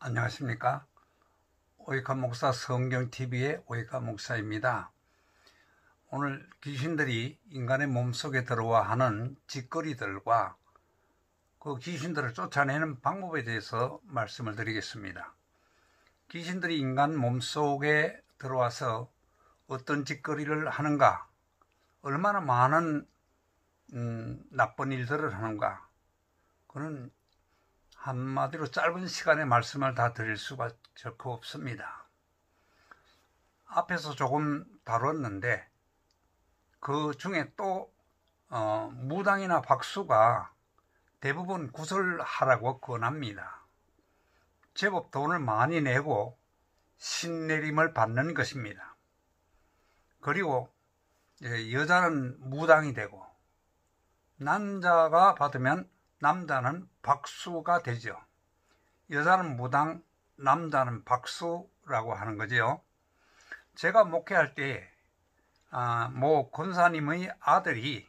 안녕하십니까. 오이카 목사 성경TV의 오이카 목사입니다. 오늘 귀신들이 인간의 몸속에 들어와 하는 짓거리들과 그 귀신들을 쫓아내는 방법에 대해서 말씀을 드리겠습니다. 귀신들이 인간 몸속에 들어와서 어떤 짓거리를 하는가, 얼마나 많은 나쁜 일들을 하는가, 그는 한마디로 짧은 시간에 말씀을 다 드릴 수가 결코 없습니다. 앞에서 조금 다뤘는데 그 중에 또 무당이나 박수가 대부분 구설하라고 권합니다. 제법 돈을 많이 내고 신내림을 받는 것입니다. 그리고 여자는 무당이 되고 남자가 받으면 남자는 박수가 되죠. 여자는 무당, 남자는 박수라고 하는 거죠. 제가 목회할 때 모 권사님의 아들이,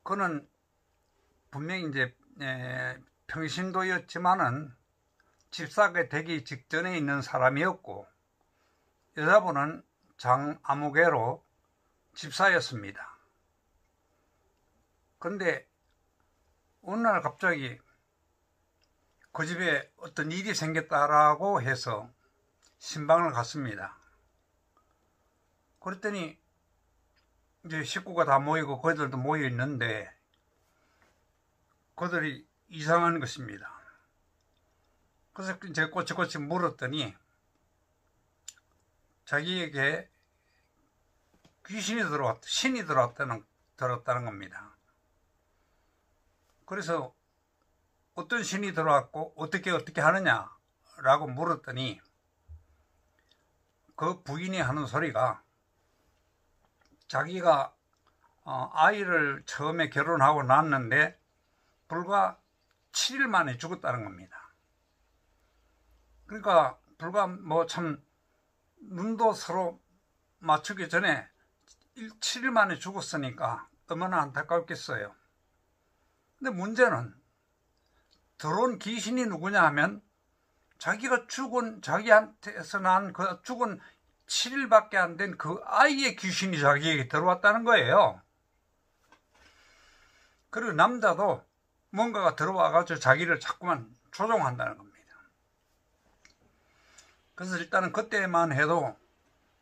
그는 분명히 이제 평신도였지만은 집사가 되기 직전에 있는 사람이었고, 여자분은 장아무개로 집사였습니다. 그런데 어느 날 갑자기 그 집에 어떤 일이 생겼다라고 해서 신방을 갔습니다. 그랬더니 이제 식구가 다 모이고 그들도 모여 있는데 그들이 이상한 것입니다. 그래서 제가 꼬치꼬치 물었더니 자기에게 귀신이 신이 들어왔다는 겁니다. 그래서 어떤 신이 들어왔고 어떻게 하느냐라고 물었더니 그 부인이 하는 소리가 자기가 아이를 처음에 결혼하고 낳았는데 불과 7일 만에 죽었다는 겁니다. 그러니까 불과 참 눈도 서로 맞추기 전에 7일 만에 죽었으니까 얼마나 안타깝겠어요. 근데 문제는 들어온 귀신이 누구냐 하면 자기한테서 난 그 죽은 7일밖에 안 된 그 아이의 귀신이 자기에게 들어왔다는 거예요. 그리고 남자도 뭔가가 들어와가지고 자기를 자꾸만 조종한다는 겁니다. 그래서 일단은 그때만 해도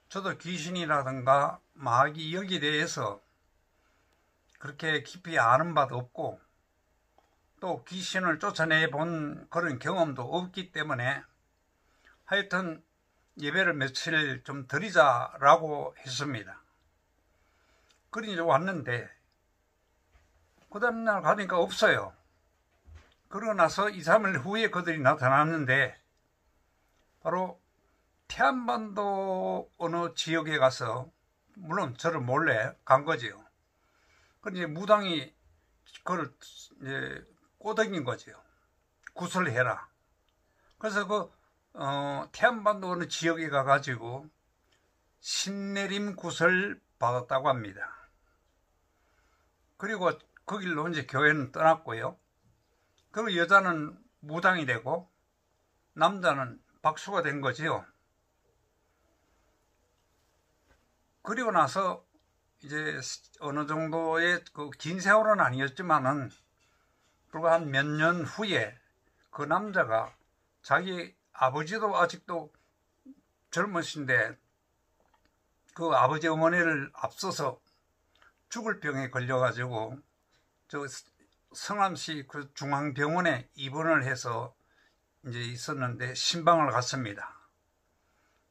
저도 귀신이라든가 마귀 여기에 대해서 그렇게 깊이 아는 바도 없고 또 귀신을 쫓아내 본 그런 경험도 없기 때문에 하여튼 예배를 며칠 좀 드리자라고 했습니다. 그러니 왔는데 그 다음날 가니까 없어요. 그러고 나서 2, 3일 후에 그들이 나타났는데 바로 태안반도 어느 지역에 가서, 물론 저를 몰래 간 거지요. 그런데 무당이 그걸 꼬드긴 거지요. 구설해라. 그래서 태안반도 어느 지역에 가가지고 신내림 구설 받았다고 합니다. 그리고 그 길로 이제 교회는 떠났고요. 그리고 여자는 무당이 되고 남자는 박수가 된 거지요. 그리고 나서 이제 어느 정도의 긴 세월은 아니었지만은 불과 한 몇 년 후에 그 남자가 자기 아버지도 아직도 젊으신데 그 아버지 어머니를 앞서서 죽을 병에 걸려가지고 저 성암시 그 중앙병원에 입원을 해서 이제 있었는데 신방을 갔습니다.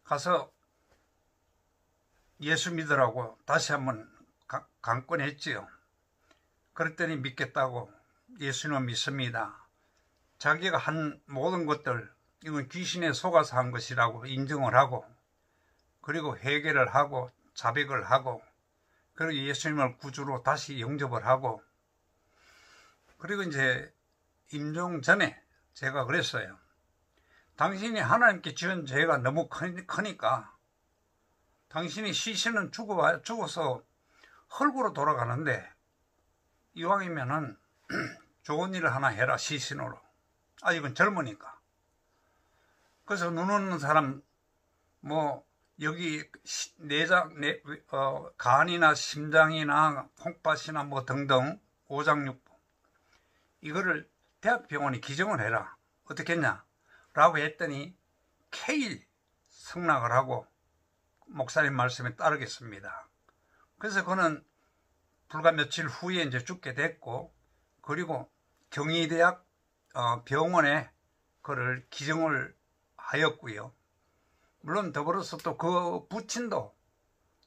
가서 예수 믿으라고 다시 한번 강권했지요. 그랬더니 믿겠다고 예수님은 믿습니다. 자기가 한 모든 것들 이건 귀신에 속아서 한 것이라고 인정을 하고 그리고 회개를 하고 자백을 하고 그리고 예수님을 구주로 다시 영접을 하고 그리고 이제 임종 전에 제가 그랬어요. 당신이 하나님께 지은 죄가 너무 크니까 당신이 시신은 죽어서 흙으로 돌아가는데 이왕이면은 좋은 일을 하나 해라. 시신으로 아직은 젊으니까. 그래서 눈 오는 사람, 여기 간이나 심장이나 콩팥이나 등등 오장육부, 이거를 대학병원이 기증을 해라. 어떻게 했냐? 라고 했더니 K일 승낙을 하고 목사님 말씀에 따르겠습니다. 그래서 그는 불과 며칠 후에 이제 죽게 됐고, 그리고 경희대학 병원에 그를 기증을 하였고요. 물론 더불어서 또 그 부친도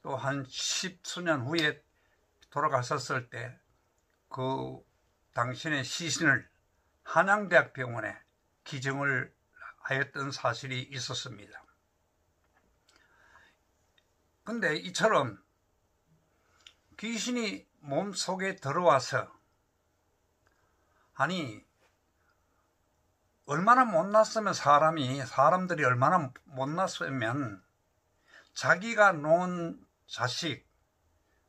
또 한 10수년 후에 돌아가셨을 때 그 당신의 시신을 한양대학병원에 기증을 하였던 사실이 있었습니다. 근데 이처럼 귀신이 몸속에 들어와서, 아니 얼마나 못났으면 사람들이 얼마나 못났으면 자기가 놓은 자식,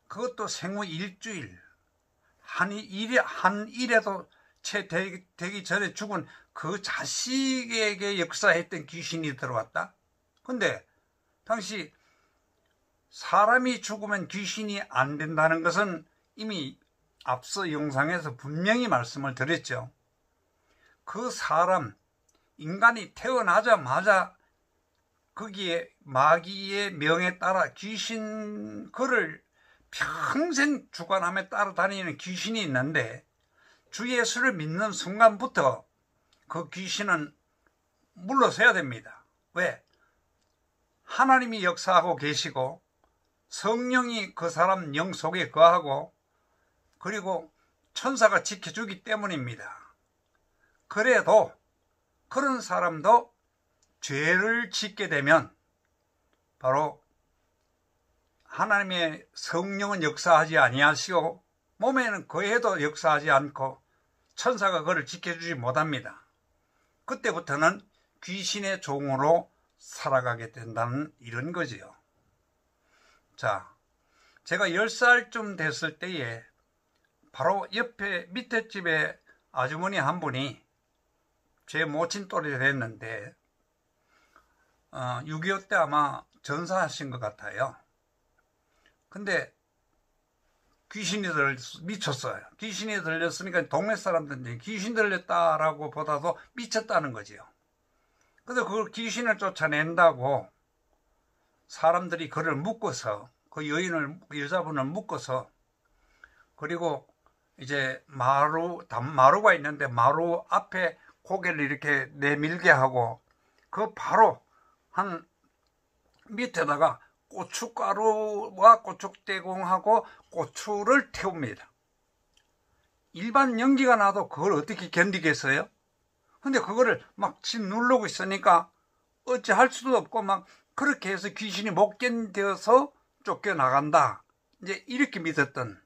그것도 생후 일주일, 한 일에도 채 되기 전에 죽은 그 자식에게 역사했던 귀신이 들어왔다? 근데 당시 사람이 죽으면 귀신이 안 된다는 것은 이미 앞서 영상에서 분명히 말씀을 드렸죠. 그 사람, 인간이 태어나자마자 거기에 마귀의 명에 따라 귀신, 그를 평생 주관함에 따라다니는 귀신이 있는데, 주 예수를 믿는 순간부터 그 귀신은 물러서야 됩니다. 왜? 하나님이 역사하고 계시고 성령이 그 사람 영 속에 거하고, 그리고 천사가 지켜주기 때문입니다. 그래도 그런 사람도 죄를 짓게 되면 바로 하나님의 성령은 역사하지 아니하시고 몸에는 거해도 역사하지 않고 천사가 그를 지켜주지 못합니다. 그때부터는 귀신의 종으로 살아가게 된다는 이런 거지요. 자, 제가 10살쯤 됐을 때에 바로 옆에 밑에 집에 아주머니 한 분이 제 모친 또래 됐는데 6.25 때 아마 전사하신 것 같아요. 근데 귀신이 미쳤어요. 귀신이 들렸으니까 동네 사람들이 귀신 들렸다라고 보다도 미쳤다는 거지요. 근데 그걸 귀신을 쫓아낸다고 사람들이 그를 묶어서, 그 여자분을 묶어서, 그리고 이제 마루가 있는데 마루 앞에 고개를 이렇게 내밀게 하고 그 바로 한 밑에다가 고춧가루와 고춧대공하고 고추를 태웁니다. 일반 연기가 나도 그걸 어떻게 견디겠어요? 근데 그거를 막 짓누르고 있으니까 어찌 할 수도 없고 막 그렇게 해서 귀신이 못 견뎌서 쫓겨나간다. 이제 이렇게 믿었던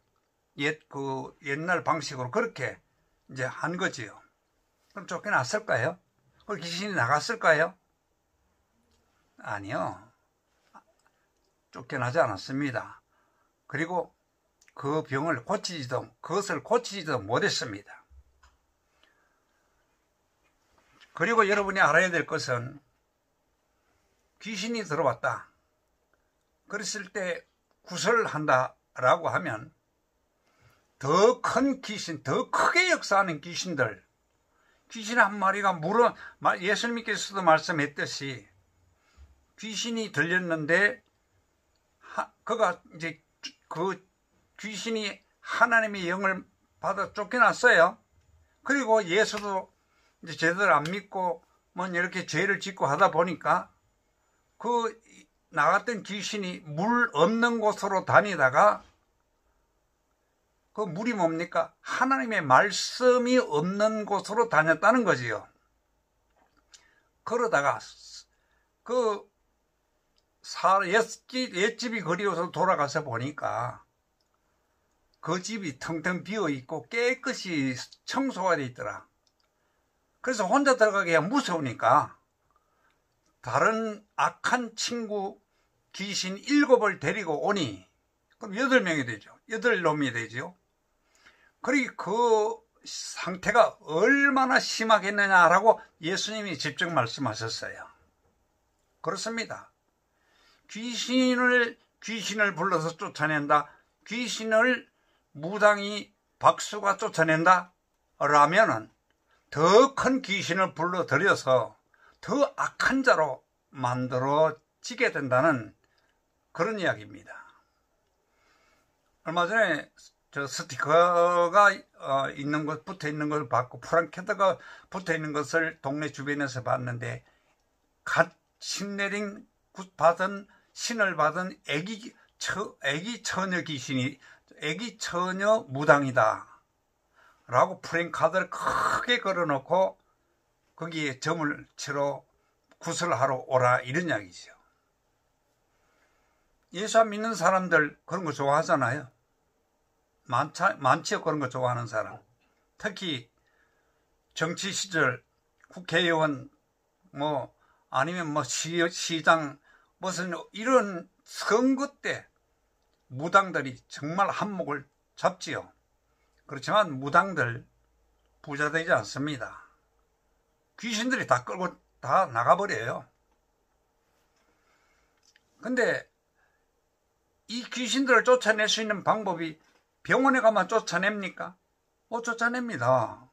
옛날 방식으로 그렇게 이제 한 거지요. 그럼 쫓겨났을까요? 그 귀신이 나갔을까요? 아니요. 쫓겨나지 않았습니다. 그리고 그 병을 그것을 고치지도 못했습니다. 그리고 여러분이 알아야 될 것은 귀신이 들어왔다. 그랬을 때 구설한다라고 하면 더 큰 귀신, 더 크게 역사하는 귀신들, 귀신 한 마리가 예수님께서도 말씀했듯이 귀신이 들렸는데 그가 이제 그 귀신이 하나님의 영을 받아 쫓겨났어요. 그리고 예수도 이제 제대로 안 믿고 이렇게 죄를 짓고 하다 보니까 그 나갔던 귀신이 물 없는 곳으로 다니다가 그 물이 뭡니까? 하나님의 말씀이 없는 곳으로 다녔다는 거지요. 그러다가 옛집이 그리워서 돌아가서 보니까 그 집이 텅텅 비어있고 깨끗이 청소가 돼 있더라. 그래서 혼자 들어가기가 무서우니까 다른 악한 친구 귀신 7을 데리고 오니 그럼 8명이 되죠. 8놈이 되죠. 그리고 그 상태가 얼마나 심하겠느냐라고 예수님이 직접 말씀하셨어요. 그렇습니다. 귀신을 불러서 쫓아낸다. 귀신을 무당이 박수가 쫓아낸다. 라면은 더 큰 귀신을 불러들여서 더 악한 자로 만들어지게 된다는 그런 이야기입니다. 얼마 전에 저 스티커가 있는 것, 붙어 있는 걸 봤고, 프랑케드가 붙어 있는 것을 동네 주변에서 봤는데, 갓 신을 받은 애기 처녀 귀신이, 애기 처녀 무당이다. 라고 프랭카드를 크게 걸어놓고, 거기에 점을 치러 구슬하러 오라, 이런 이야기죠. 예수 안 믿는 사람들 그런 거 좋아하잖아요. 많지요, 그런 거 좋아하는 사람. 특히 정치 시절 국회의원 아니면 시장 무슨 이런 선거 때 무당들이 정말 한몫을 잡지요. 그렇지만 무당들 부자 되지 않습니다. 귀신들이 다 끌고 다 나가버려요. 근데 이 귀신들을 쫓아낼 수 있는 방법이 병원에 가면 쫓아냅니까? 못 쫓아냅니다.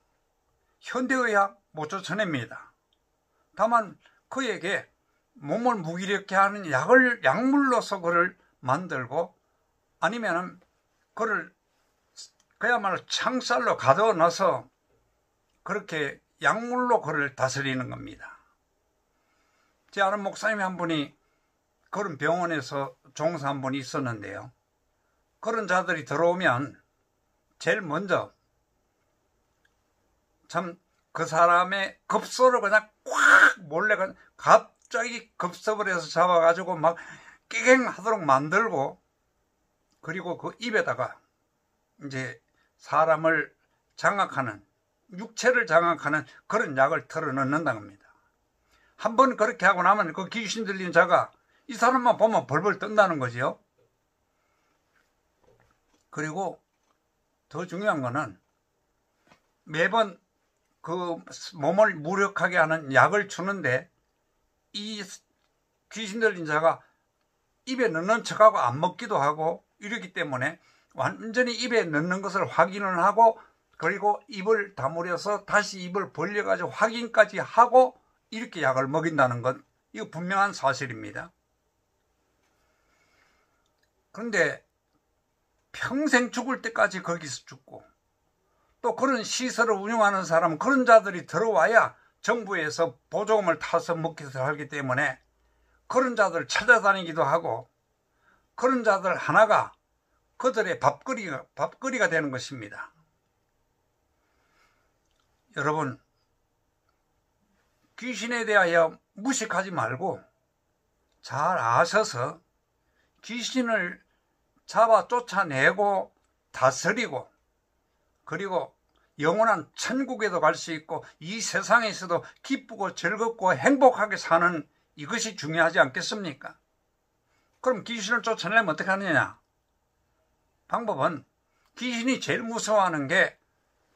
현대의학 못 쫓아냅니다. 다만 그에게 몸을 무기력해 하는 약물로서 그를 만들고 아니면은 그를 그야말로 창살로 가둬 놔서 그렇게 약물로 그를 다스리는 겁니다. 제 아는 목사님 한 분이 그런 병원에서 종사한 분이 있었는데요. 그런 자들이 들어오면 제일 먼저 참 그 사람의 급소를 그냥 꽉 몰래 갑자기 급섭을 해서 잡아가지고 막 끼갱하도록 만들고 그리고 그 입에다가 이제 사람을 장악하는 육체를 장악하는 그런 약을 털어넣는다고 합니다. 한번 그렇게 하고 나면 그 귀신 들린 자가 이 사람만 보면 벌벌 뜬다는 거지요. 그리고 더 중요한 거는 매번 그 몸을 무력하게 하는 약을 주는데 이 귀신 들린 자가 입에 넣는 척하고 안 먹기도 하고 이러기 때문에 완전히 입에 넣는 것을 확인을 하고 그리고 입을 다물어서 다시 입을 벌려가지고 확인까지 하고 이렇게 약을 먹인다는 것, 이거 분명한 사실입니다. 그런데 평생 죽을 때까지 거기서 죽고 또 그런 시설을 운영하는 사람은 그런 자들이 들어와야 정부에서 보조금을 타서 먹기도 하기 때문에 그런 자들을 찾아다니기도 하고 그런 자들 하나가 그들의 밥거리가 되는 것입니다. 여러분, 귀신에 대하여 무식하지 말고 잘 아셔서 귀신을 잡아 쫓아내고 다스리고 그리고 영원한 천국에도 갈 수 있고 이 세상에서도 기쁘고 즐겁고 행복하게 사는 이것이 중요하지 않겠습니까? 그럼 귀신을 쫓아내려면 어떻게 하느냐? 방법은 귀신이 제일 무서워하는 게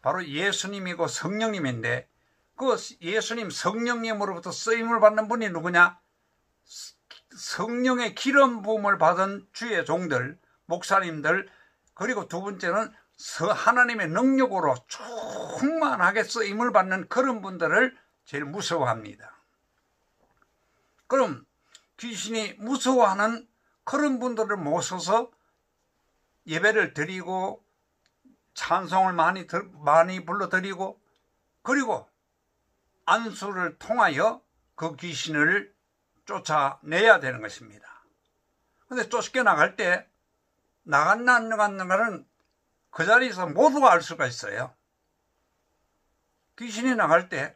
바로 예수님이고 성령님인데 그 예수님 성령님으로부터 쓰임을 받는 분이 누구냐? 성령의 기름 부음을 받은 주의 종들, 목사님들, 그리고 두 번째는 하나님의 능력으로 충만하게 쓰임을 받는 그런 분들을 제일 무서워합니다. 그럼 귀신이 무서워하는 그런 분들을 모셔서 예배를 드리고 찬송을 많이 불러드리고 그리고 안수를 통하여 그 귀신을 쫓아내야 되는 것입니다. 그런데 쫓겨나갈 때 나갔나 안 나갔는가는 그 자리에서 모두가 알 수가 있어요. 귀신이 나갈 때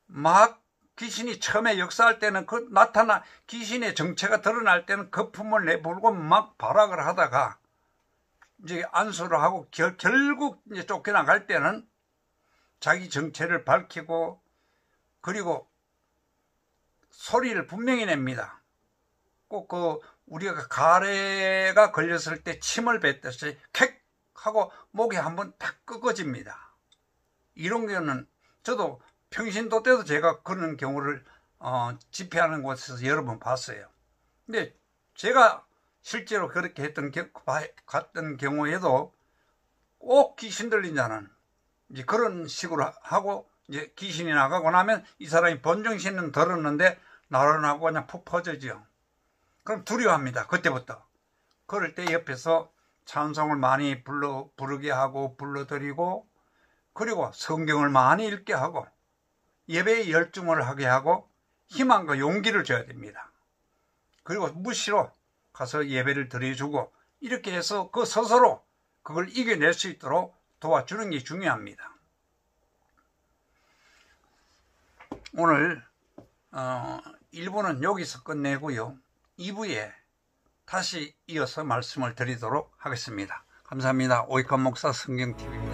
막 귀신이 처음에 역사할 때는 귀신의 정체가 드러날 때는 거품을 내불고 막 발악을 하다가 이제 안수를 하고 결국 이제 쫓겨나갈 때는 자기 정체를 밝히고 그리고 소리를 분명히 냅니다. 꼭 우리가 가래가 걸렸을 때 침을 뱉듯이 캑 하고 목이 한번 탁 꺾어집니다. 이런 경우는 저도 평신도 때도 제가 그런 경우를 집회하는 곳에서 여러 번 봤어요. 근데 제가 실제로 그렇게 갔던 경우에도 꼭 귀신 들린 자는 이제 그런 식으로 하고 이제 귀신이 나가고 나면 이 사람이 본정신은 들었는데 나른하고 그냥 푹 퍼져지요. 그럼 두려워합니다. 그때부터. 그럴 때 옆에서 찬송을 많이 부르게 하고 불러드리고, 그리고 성경을 많이 읽게 하고 예배에 열중을 하게 하고 희망과 용기를 줘야 됩니다. 그리고 무시로 가서 예배를 드려주고, 이렇게 해서 그 스스로 그걸 이겨낼 수 있도록 도와주는 게 중요합니다. 오늘 1부는 여기서 끝내고요. 2부에 다시 이어서 말씀을 드리도록 하겠습니다. 감사합니다. 오익환 목사 성경TV입니다.